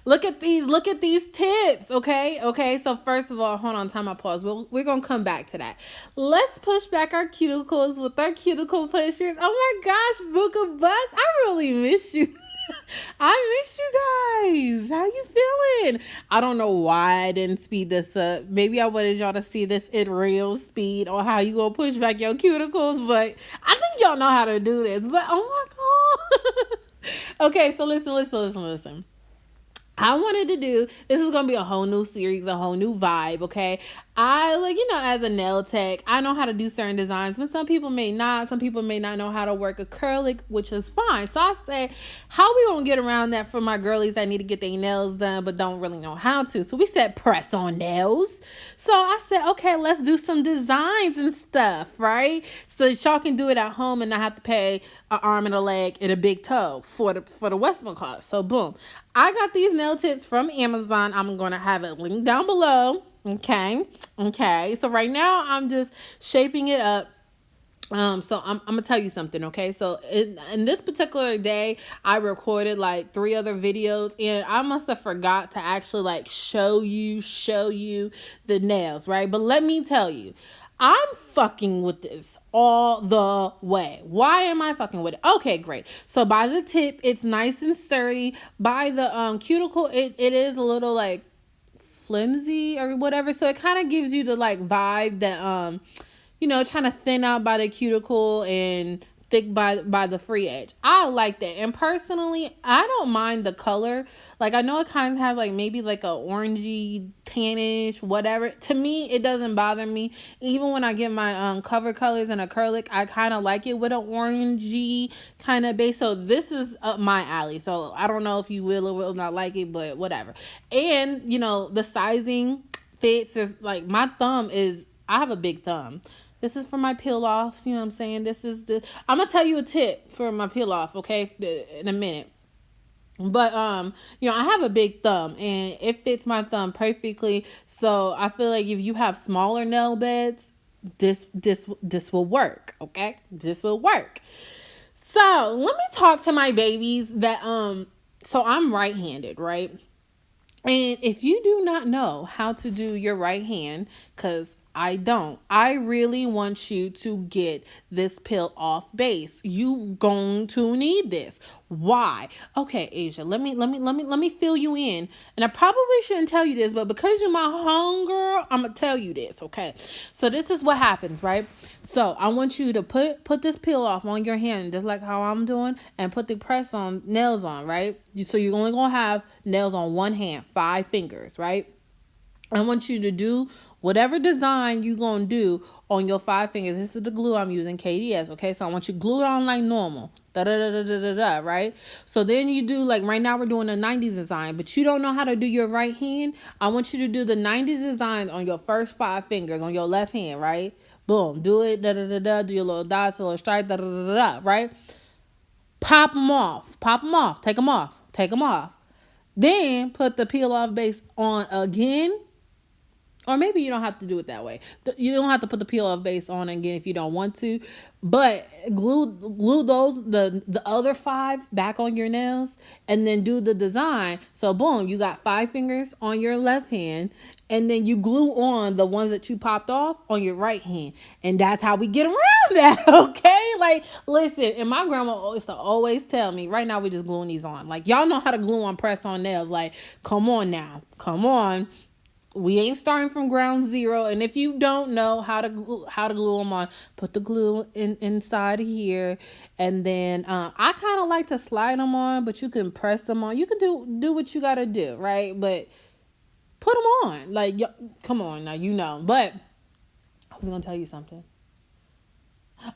Look at these tips, okay? Okay, so first of all, hold on, time I pause. We're gonna come back to that. Let's push back our cuticles with our cuticle pushers. Oh my gosh, Book of Butts, I really miss you. I miss you guys. How you feeling? I don't know why I didn't speed this up. Maybe I wanted y'all to see this in real speed on how you gonna push back your cuticles, but I think y'all know how to do this. But oh my god. Okay, so listen. I wanted to do this is gonna be a whole new series, a whole new vibe, okay? I like, as a nail tech, I know how to do certain designs, but some people may not. Some people may not know how to work acrylic, which is fine. So I say, how we gonna get around that for my girlies that need to get their nails done but don't really know how to? So we said press on nails. So I said, okay, let's do some designs and stuff, right? So that y'all can do it at home and not have to pay an arm and a leg and a big toe for the Westman class. So boom. I got these nail tips from Amazon. I'm going to have it linked down below. Okay. So right now I'm just shaping it up. So I'm gonna tell you something, okay? So in this particular day, I recorded like 3 other videos, and I must have forgot to actually like show you the nails, right? But let me tell you, I'm fucking with this all the way. Why am I fucking with it? Okay, great. So by the tip, it's nice and sturdy. By the cuticle, it is a little like flimsy or whatever. So it kind of gives you the like vibe that trying to thin out by the cuticle and thick by the free edge. I like that. And personally, I don't mind the color. Like, I know it kind of has like maybe like a orangey, tannish, whatever. To me, it doesn't bother me. Even when I get my cover colors in acrylic, I kind of like it with an orangey kind of base. So this is up my alley. So I don't know if you will or will not like it, but whatever. And, the sizing fits. Is like, my thumb is, I have a big thumb. This is for my peel offs, you know what I'm saying? I'm going to tell you a tip for my peel off, okay, in a minute. But, I have a big thumb, and it fits my thumb perfectly. So I feel like if you have smaller nail beds, this will work, okay? This will work. So let me talk to my babies that, so I'm right-handed, right? And if you do not know how to do your right hand, because I don't, I really want you to get this peel off base. You going to need this. Why? Okay, Asia, let me fill you in. And I probably shouldn't tell you this, but because you're my homegirl, I'm gonna tell you this, okay? So this is what happens, right? So I want you to put this peel off on your hand, just like how I'm doing, and put the press on nails on, right? So you're only gonna have nails on one hand, 5 fingers, right? I want you to do whatever design you're going to do on your 5 fingers. This is the glue I'm using, KDS, okay? So I want you to glue it on like normal, right? So then you do, like right now we're doing a 90s design, but you don't know how to do your right hand. I want you to do the 90s design on your first 5 fingers on your left hand, right? Boom, do it, do your little dots, a little stripe, right? Pop them off, take them off. Then put the peel off base on again. Or maybe you don't have to do it that way. You don't have to put the peel off base on again if you don't want to. But glue those, the other 5 back on your nails, and then do the design. So boom, you got 5 fingers on your left hand, and then you glue on the ones that you popped off on your right hand. And that's how we get around that, okay? Like, listen, and my grandma used to always tell me, right now we're just gluing these on. Like, y'all know how to glue on press-on nails. Like, come on now. Come on. We ain't starting from ground zero. And if you don't know how to glue them on, put the glue inside here. And then I kind of like to slide them on, but you can press them on. You can do what you got to do, right? But put them on. Like, come on now, But I was going to tell you something.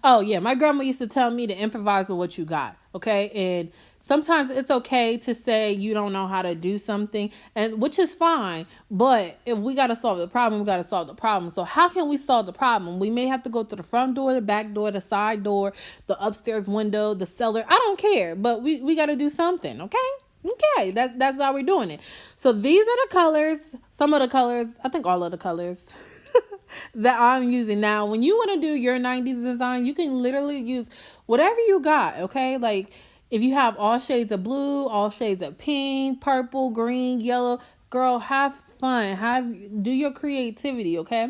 Oh, yeah. My grandma used to tell me to improvise with what you got, okay? And sometimes it's okay to say you don't know how to do something, and which is fine. But if we got to solve the problem, we got to solve the problem. So how can we solve the problem? We may have to go to the front door, the back door, the side door, the upstairs window, the cellar. I don't care, but we got to do something, okay? Okay, that's how we're doing it. So these are the colors, some of the colors, I think all of the colors that I'm using. Now, when you want to do your 90s design, you can literally use whatever you got, okay? Like, If you have all shades of blue, all shades of pink, purple, green, yellow, girl, have fun. Do your creativity, okay?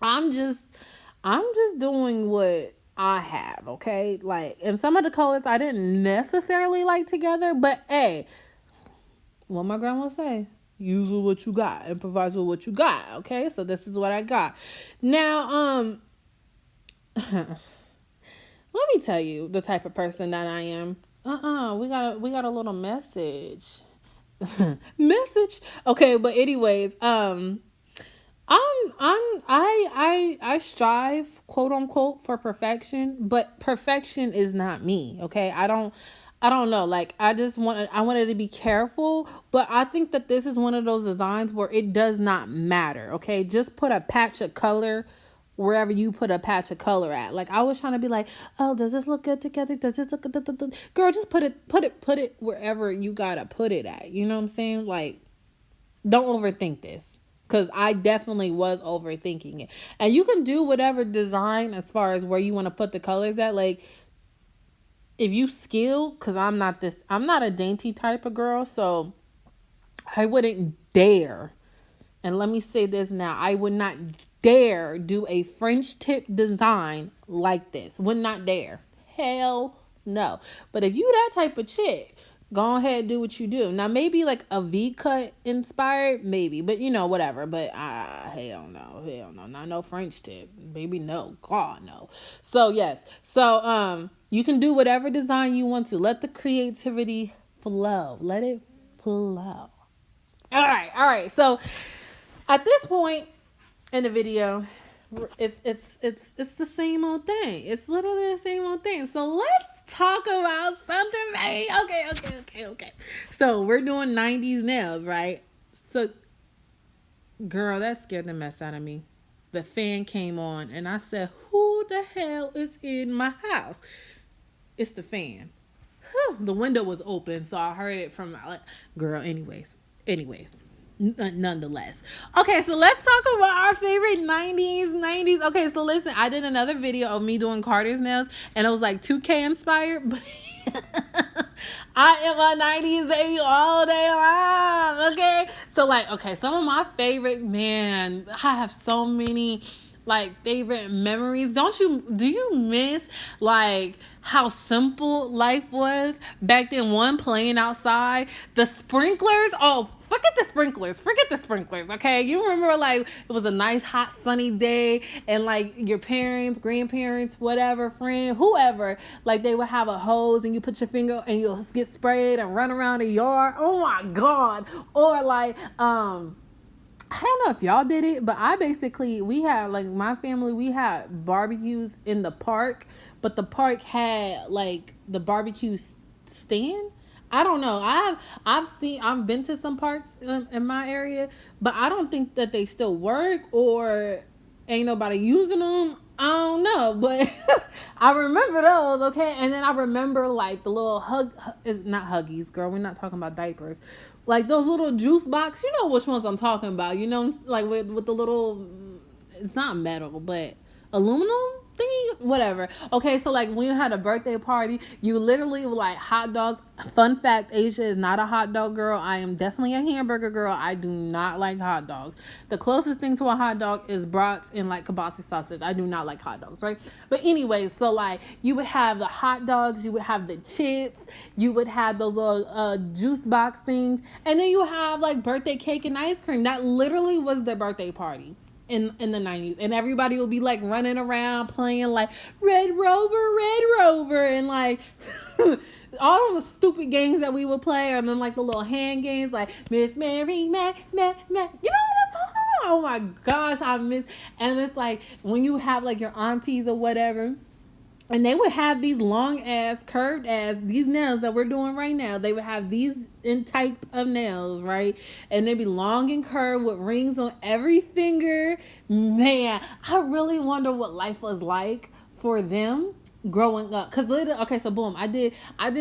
I'm just I'm just doing what I have, okay? Like, and some of the colors I didn't necessarily like together, but hey, what my grandma say, use with what you got, improvise with what you got, okay? So this is what I got. Now, let me tell you the type of person that I am. We got a little message. Message. Okay, but anyways, I strive, quote unquote, for perfection, but perfection is not me. Okay, I don't know. Like, I wanted to be careful, but I think that this is one of those designs where it does not matter. Okay, just put a patch of color wherever you put a patch of color at. Like, I was trying to be like, oh, does this look good together? Does this look good? Girl, just put it wherever you gotta put it at. You know what I'm saying? Like, don't overthink this. Because I definitely was overthinking it. And you can do whatever design as far as where you want to put the colors at. Like, if you skill, because I'm not a dainty type of girl. So I wouldn't dare. And let me say this now. I would not dare do a French tip design like this. Would not dare. Hell no. But if you that type of chick, go ahead and do what you do. Now, maybe like a V-cut inspired, maybe. But, whatever. But, hell no. Not no French tip. Maybe no. God, no. So, yes. So, you can do whatever design you want to. Let the creativity flow. Let it flow. All right. So, at this point in the video, it's the same old thing. It's literally the same old thing. So let's talk about something, baby. Okay. So we're doing 90s nails, right? So, girl, that scared the mess out of me. The fan came on, and I said, "Who the hell is in my house?" It's the fan. Whew, the window was open, so I heard it from girl. Anyways. Nonetheless. Okay, so let's talk about our favorite 90s. Okay, so listen, I did another video of me doing Carter's nails, and it was like 2K inspired, but I am a 90s baby all day long, okay? So, some of my favorite, man, I have so many favorite memories. Do you miss how simple life was back then? One, playing outside, the sprinklers. Oh, forget the sprinklers, okay? You remember it was a nice hot sunny day, and your parents, grandparents, whatever, friend, whoever, they would have a hose, and you put your finger and you'll get sprayed and run around the yard. Oh my God. Or I don't know if y'all did it, but we had, my family, we had barbecues in the park, but the park had, the barbecue stand. I don't know. I've been to some parks in my area, but I don't think that they still work, or ain't nobody using them. I don't know, but I remember those, okay? And then I remember, the little not Huggies, girl. We're not talking about diapers. Those little juice box. You know which ones I'm talking about. With the little, it's not metal, but aluminum thingy, whatever. Okay, so when you had a birthday party, you literally were hot dogs. Fun fact, Asia is not a hot dog girl. I am definitely a hamburger girl. I do not like hot dogs. The closest thing to a hot dog is brats and kielbasa sausage. I do not like hot dogs, right? But anyways, so you would have the hot dogs, you would have the chips, you would have those little juice box things, and then you have birthday cake and ice cream. That literally was their birthday party in the 90s, and everybody would be running around playing Red Rover, and all those stupid games that we would play, and then the little hand games Miss Mary Mac. You know what I'm talking about? Oh my gosh, I miss. And it's when you have your aunties or whatever, and they would have these long ass, curved ass, these nails that we're doing right now. They would have these in type of nails, right? And they'd be long and curved with rings on every finger. Man, I really wonder what life was like for them growing up, because literally, okay, so boom, I did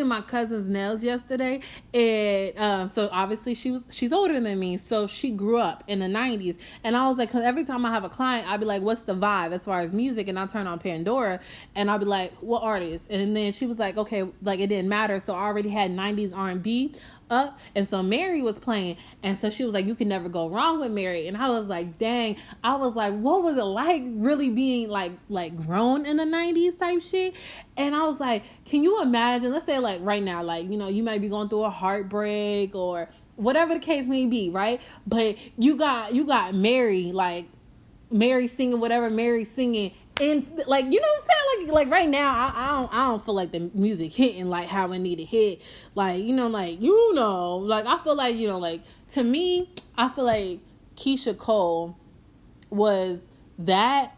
my cousin's nails yesterday, and so obviously she's older than me, so she grew up in the 90s, and I was like, because every time I have a client, I'd be like, what's the vibe as far as music, and I turn on Pandora, and I'll be like, what artist? And then she was like, okay, like it didn't matter, so I already had 90s R&B up, and so Mary was playing, and so she was like, you can never go wrong with Mary. And I was like, dang, I was like, what was it like really being like grown in the 90s type shit? And I was like, can you imagine, let's say like right now, like, you know, you might be going through a heartbreak or whatever the case may be, right? But you got Mary, like Mary singing whatever Mary singing, and like, you know what I'm saying, like right now I don't feel like the music hitting like how it need to hit, like, you know, like, you know, like I feel like, you know, like to me I feel like Keisha Cole was that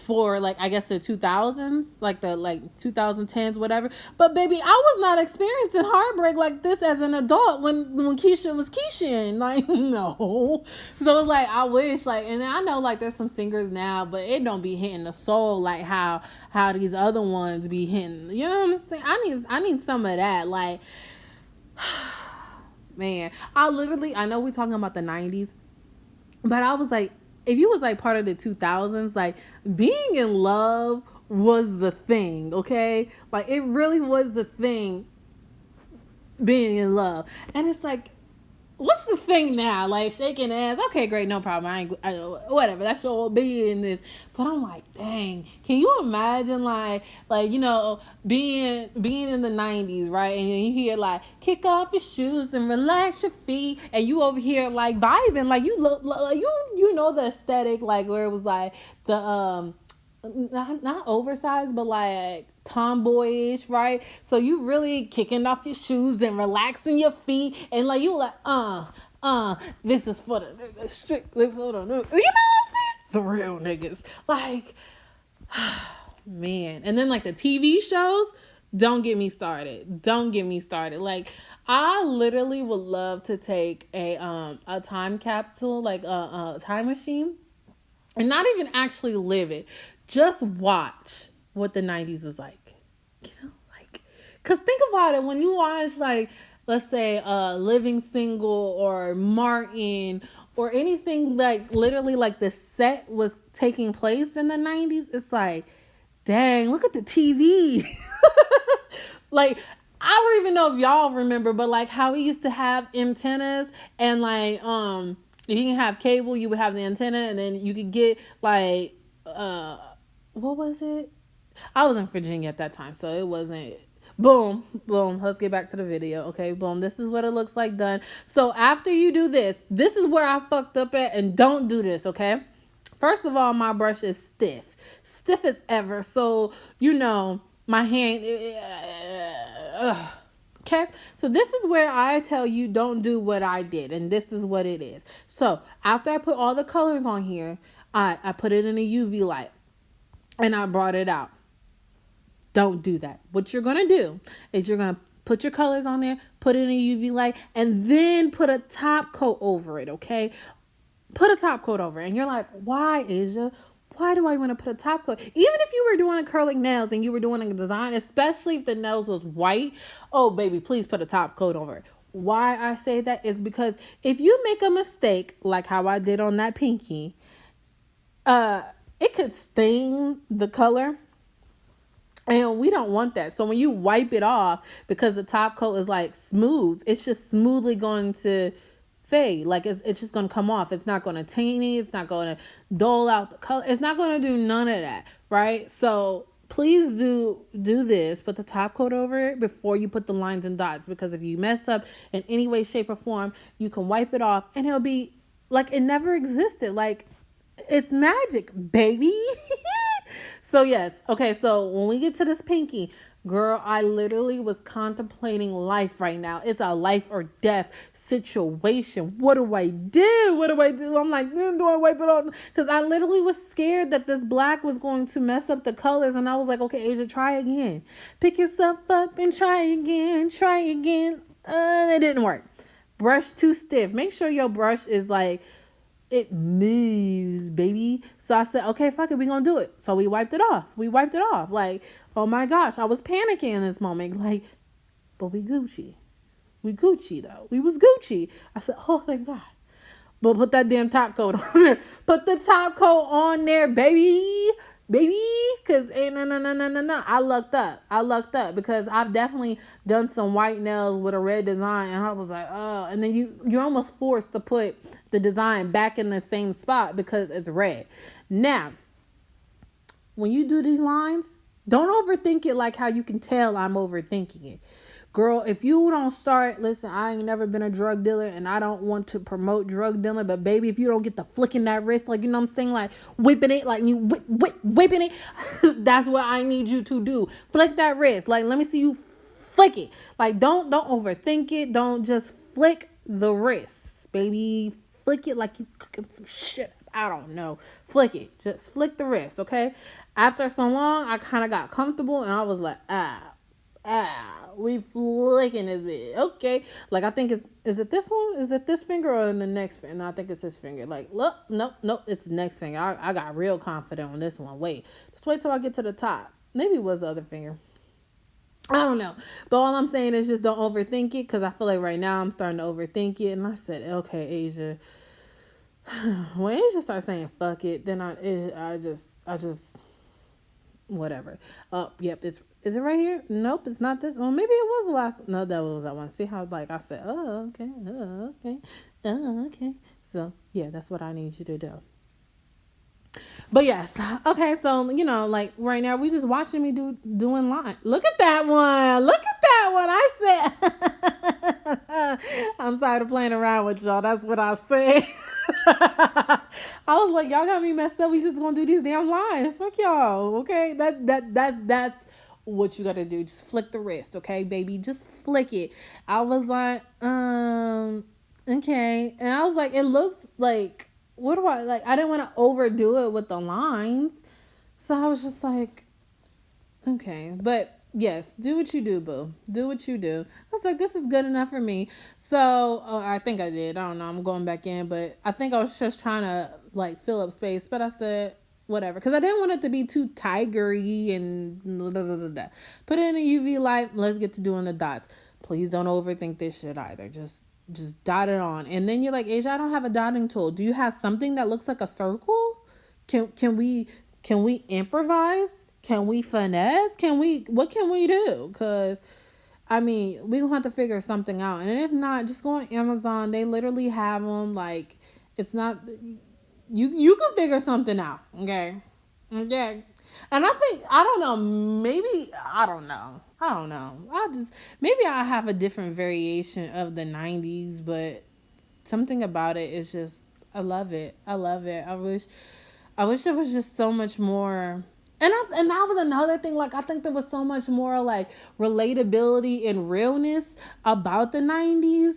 for like, I guess the 2000s, like the like 2010s, whatever. But baby, I was not experiencing heartbreak like this as an adult when Keisha was Keisha. Like, no. So it's like, I wish, like, and I know like there's some singers now, but it don't be hitting the soul like how these other ones be hitting. You know what I'm saying? I need some of that. Like, man, I know we talking about the 90s, but I was like, if you was like part of the 2000s, like being in love was the thing, okay? Like it really was the thing, being in love. And it's like, what's the thing now? Like shaking ass, okay, great, no problem. Whatever. That's your business. But I'm like, dang, can you imagine like you know, being in the 90s, right? And you hear like, kick off your shoes and relax your feet, and you over here like vibing, like you look like you know the aesthetic, like where it was like the not oversized, but like tomboyish, right? So you really kicking off your shoes and relaxing your feet, and like you like, this is for the niggas, strictly for the niggas. You know what I'm saying? The real niggas. Like, man. And then like the TV shows, don't get me started. Don't get me started. Like, I literally would love to take a time capsule, like a time machine, and not even actually live it. Just watch what the 90s was like. You know, like, cause think about it, when you watch like, let's say Living Single or Martin or anything, like literally like the set was taking place in the 90s, it's like, dang, look at the TV. Like, I don't even know if y'all remember, but like how we used to have antennas, and like if you can have cable, you would have the antenna, and then you could get like what was it? I was in Virginia at that time, so it wasn't. Boom, boom. Let's get back to the video. Okay, boom. This is what it looks like done. So after you do this is where I fucked up at, and don't do this, okay? First of all, my brush is stiff as ever. So, you know, my hand, okay? So this is where I tell you, don't do what I did, and this is what it is. So after I put all the colors on here, I put it in a UV light, and I brought it out. Don't do that. What you're going to do is you're going to put your colors on there, put it in a UV light, and then put a top coat over it, okay? Put a top coat over it. And you're like, why, Asia? Why do I want to put a top coat? Even if you were doing acrylic nails and you were doing a design, especially if the nails was white, oh, baby, please put a top coat over it. Why I say that is because if you make a mistake, like how I did on that pinky, it could stain the color, and we don't want that. So when you wipe it off, because the top coat is like smooth, it's just smoothly going to fade. Like it's just going to come off. It's not going to taint it. It's not going to dull out the color. It's not going to do none of that, right? So please do this. Put the top coat over it before you put the lines and dots, because if you mess up in any way, shape, or form, you can wipe it off and it'll be like it never existed. Like, it's magic, baby. So yes. Okay, so when we get to this pinky, girl, I literally was contemplating life right now. It's a life or death situation. What do I do? What do I do? I'm like, do I wipe it off? Because I literally was scared that this black was going to mess up the colors. And I was like, okay, Asia, try again. Pick yourself up and try again. Try again. It didn't work. Brush too stiff. Make sure your brush is like it moves, baby. So I said, okay, fuck it, we gonna do it. So we wiped it off. Like, oh my gosh, I was panicking in this moment. Like, but we Gucci. We Gucci though. We was Gucci. I said, oh thank God. But put that damn top coat on there. Put the top coat on there, baby. Baby. Cause no. I lucked up because I've definitely done some white nails with a red design and I was like, oh, and then you're almost forced to put the design back in the same spot because it's red. Now, when you do these lines, don't overthink it like how you can tell I'm overthinking it. Girl, if you don't start, listen, I ain't never been a drug dealer and I don't want to promote drug dealing, but baby, if you don't get the flicking that wrist, like, you know what I'm saying? Like whipping it, like you whipping it. That's what I need you to do. Flick that wrist. Like, let me see you flick it. Like, don't overthink it. Don't just flick the wrist, baby. Flick it like you cooking some shit. I don't know. Flick it. Just flick the wrist, okay? After so long, I kind of got comfortable and I was like, we flicking this bit. Okay. Like, I think is it this one? Is it this finger or in the next finger? No, I think it's this finger. Like, look, nope, it's the next finger. I got real confident on this one. Just wait till I get to the top. Maybe it was the other finger. I don't know. But all I'm saying is just don't overthink it because I feel like right now I'm starting to overthink it. And I said, okay, Asia. When Asia starts saying fuck it, then I just whatever. Yep, is it right here? Nope, it's not this one. Maybe it was the last. No, that was that one. See how, like, I said, okay. So yeah, that's what I need you to do. But yes, okay. So like right now, we just watching me doing line. Look at that one. I said, I'm tired of playing around with y'all. That's what I said. I was like, y'all got me messed up. We just gonna do these damn lines. Fuck y'all. Okay, that's what you gotta do. Just flick the wrist, okay, baby. Just flick it. I was like, okay, and I was like, it looks like. What do I like? I didn't want to overdo it with the lines. So I was just like, okay. But yes, do what you do, boo. Do what you do. I was like, this is good enough for me. So I think I did. I don't know. I'm going back in. But I think I was just trying to like fill up space. But I said, whatever. Because I didn't want it to be too tigery and blah, blah, blah, blah. Put it in a UV light. Let's get to doing the dots. Please don't overthink this shit either. Just dot it on. And then you're like, Asia, I don't have a dotting tool. Do you have something that looks like a circle? Can we improvise? Can we finesse? What can we do? Because I mean, we gonna have to figure something out. And if not, just go on Amazon. They literally have them. Like, it's not, you can figure something out. Okay. And I think, I don't know, maybe, I don't know. Maybe I have a different variation of the 90s, but something about it is just, I love it. I wish there was just so much more. And that was another thing. Like, I think there was so much more like relatability and realness about the 90s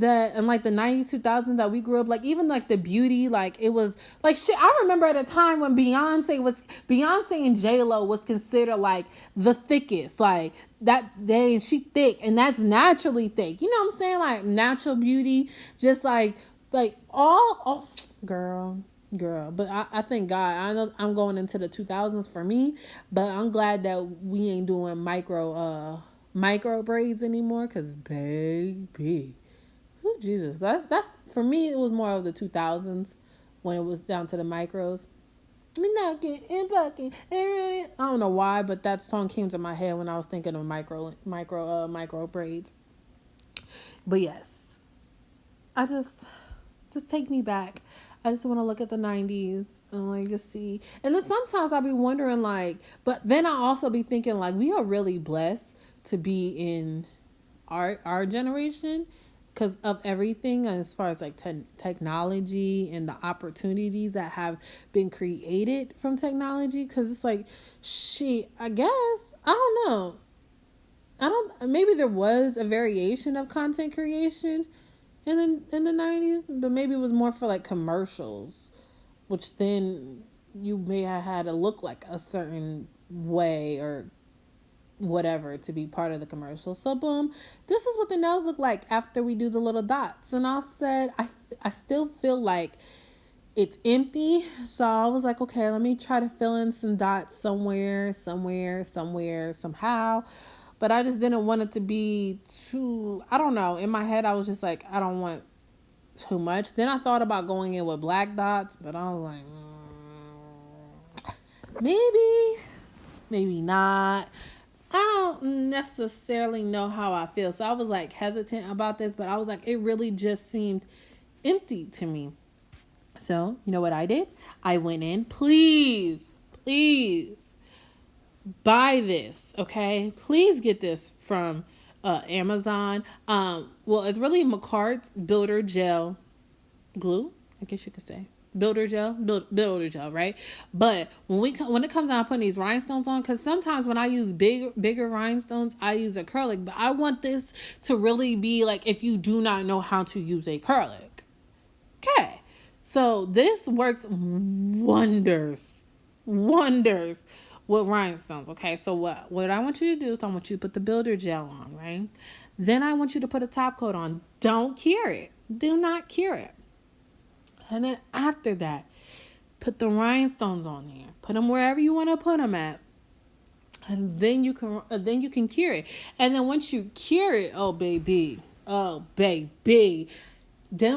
and like the 90s 2000s that we grew up, like even like the beauty, like it was like shit. I remember at a time when Beyonce and J-Lo was considered like the thickest, like that day, and she thick, and that's naturally thick, you know what I'm saying, like natural beauty, just like all girl. But I thank God. I know I'm going into the 2000s for me, but I'm glad that we ain't doing micro braids anymore, because baby, oh Jesus, that's for me. It was more of the 2000s when it was down to the micros. I don't know why, but that song came to my head when I was thinking of micro braids. But yes, I just take me back. I just want to look at the 90s and like just see. And then sometimes I'll be wondering like, but then I'll also be thinking like, we are really blessed to be in our generation because of everything as far as like technology and the opportunities that have been created from technology. Because it's like, I guess, I don't know. Maybe there was a variation of content creation in the 90s, but maybe it was more for like commercials, which then you may have had to look like a certain way or whatever to be part of the commercial. So boom, this is what the nails look like after we do the little dots. And I said, I still feel like it's empty. So I was like, okay, let me try to fill in some dots somehow. But I just didn't want it to be too, I don't know. In my head, I was just like, I don't want too much. Then I thought about going in with black dots, but I was like, maybe not. I don't necessarily know how I feel. So I was like hesitant about this, but I was like, it really just seemed empty to me. So, you know what I did? I went in, please buy this, okay? Please get this from Amazon. Well, it's really McCart's Builder Gel Glue, I guess you could say. Builder gel, right? But when it comes down to putting these rhinestones on, because sometimes when I use bigger rhinestones, I use acrylic. But I want this to really be like if you do not know how to use acrylic. Okay. So this works wonders with rhinestones. Okay, so what I want you to do is I want you to put the builder gel on, right? Then I want you to put a top coat on. Don't cure it. Do not cure it. And then after that, put the rhinestones on there. Put them wherever you want to put them at. And then you can cure it. And then once you cure it, oh baby, them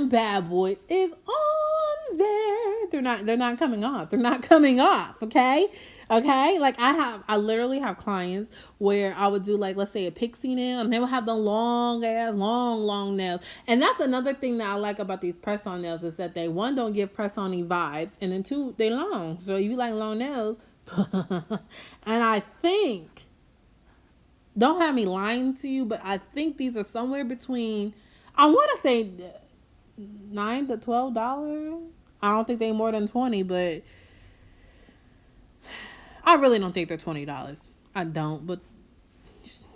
bad boys is on there. They're not coming off. They're not coming off, okay? Okay? Like I literally have clients where I would do like, let's say a pixie nail, and they will have the long nails. And that's another thing that I like about these press-on nails is that they, one, don't give press-on-y vibes, and then two, they long. So if you like long nails, and I think, don't have me lying to you, but I think these are somewhere between, I want to say $9 to $12. I don't think they more than 20, but I really don't think they're $20. I don't, but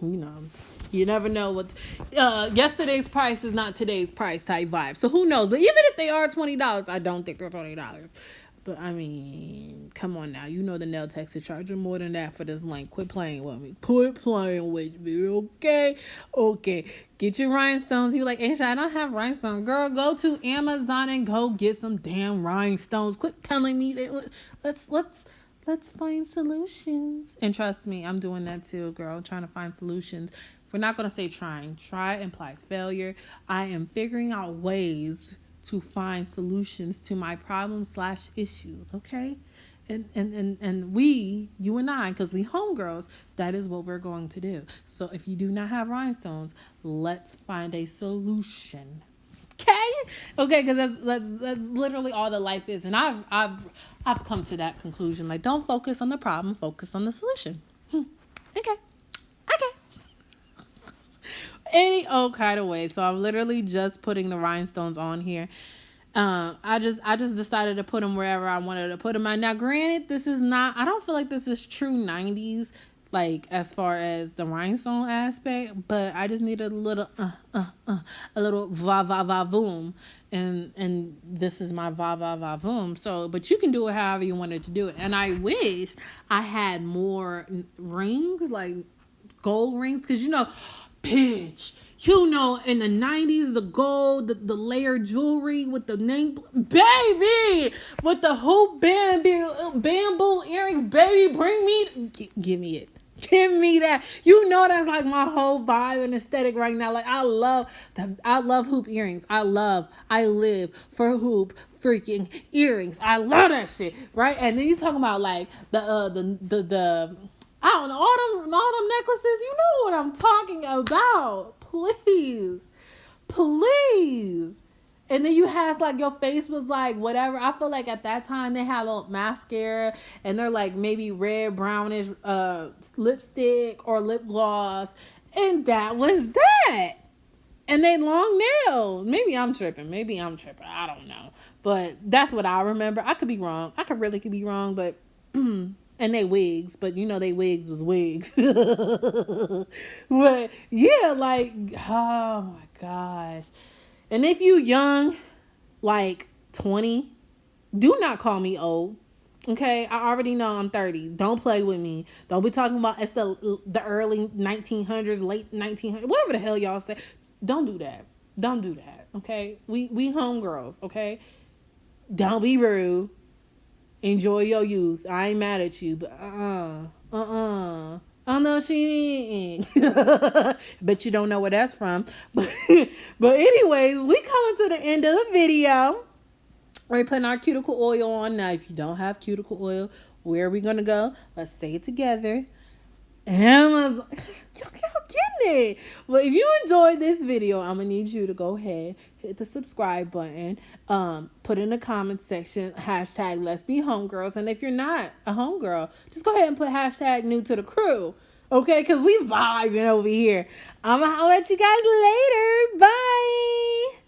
you know, you never know what. Yesterday's price is not today's price type vibe. So who knows? But even if they are $20, I don't think they're $20. But I mean, come on now. You know the nail techs are charging more than that for this length. Quit playing with me. Okay? Okay. Get your rhinestones. You like, Aisha, I don't have rhinestones. Girl, go to Amazon and go get some damn rhinestones. Quit telling me that. Let's find solutions. And trust me, I'm doing that too, girl. Trying to find solutions. We're not going to say trying. Try implies failure. I am figuring out ways to find solutions to my problems/issues, okay? And we, you and I, because we homegirls, that is what we're going to do. So if you do not have rhinestones, let's find a solution. Okay, because that's literally all that life is, and I've come to that conclusion. Like, don't focus on the problem, focus on the solution. Okay. Any old kind of way. So I'm literally just putting the rhinestones on here. I just decided to put them wherever I wanted to put them. Now, granted, this is not. I don't feel like this is true '90s. Like as far as the rhinestone aspect, but I just need a little a little va voom, and this is my va voom. So, but you can do it however you wanted to do it. And I wish I had more rings, like gold rings, because bitch, in the 90s, the gold, the layered jewelry with the name, baby, with the hoop bamboo earrings, baby, bring me, give me it. Give me that. That's like my whole vibe and aesthetic right now. Like I love hoop earrings. I live for hoop freaking earrings. I love that shit. Right? And then you talking about like the I don't know, all them necklaces. You know what I'm talking about. Please. And then you had like your face was like whatever. I feel like at that time they had a little mascara and they're like maybe red brownish lipstick or lip gloss, and that was that. And they long nails. Maybe I'm tripping. I don't know. But that's what I remember. I could be wrong. I could be wrong, but and they wigs, but they wigs was wigs. But yeah, like, oh my gosh. And if you young, like 20, do not call me old. Okay, I already know I'm 30. Don't play with me. Don't be talking about it's the early 1900s, late 1900s, whatever the hell y'all say. Don't do that. Okay, we homegirls. Okay, Don't be rude. Enjoy your youth. I ain't mad at you, but Oh no, she didn't. But you don't know where that's from. But anyways, we coming to the end of the video. We're putting our cuticle oil on. Now, if you don't have cuticle oil, where are we gonna go? Let's say it together. Amazon. Y'all getting it. But if you enjoyed this video, I'm gonna need you to go ahead, hit the subscribe button, put in the comment section hashtag let's be homegirls. And if you're not a homegirl, just go ahead and put hashtag new to the crew. Okay, because we vibing over here. I'm gonna holler at you guys later. Bye.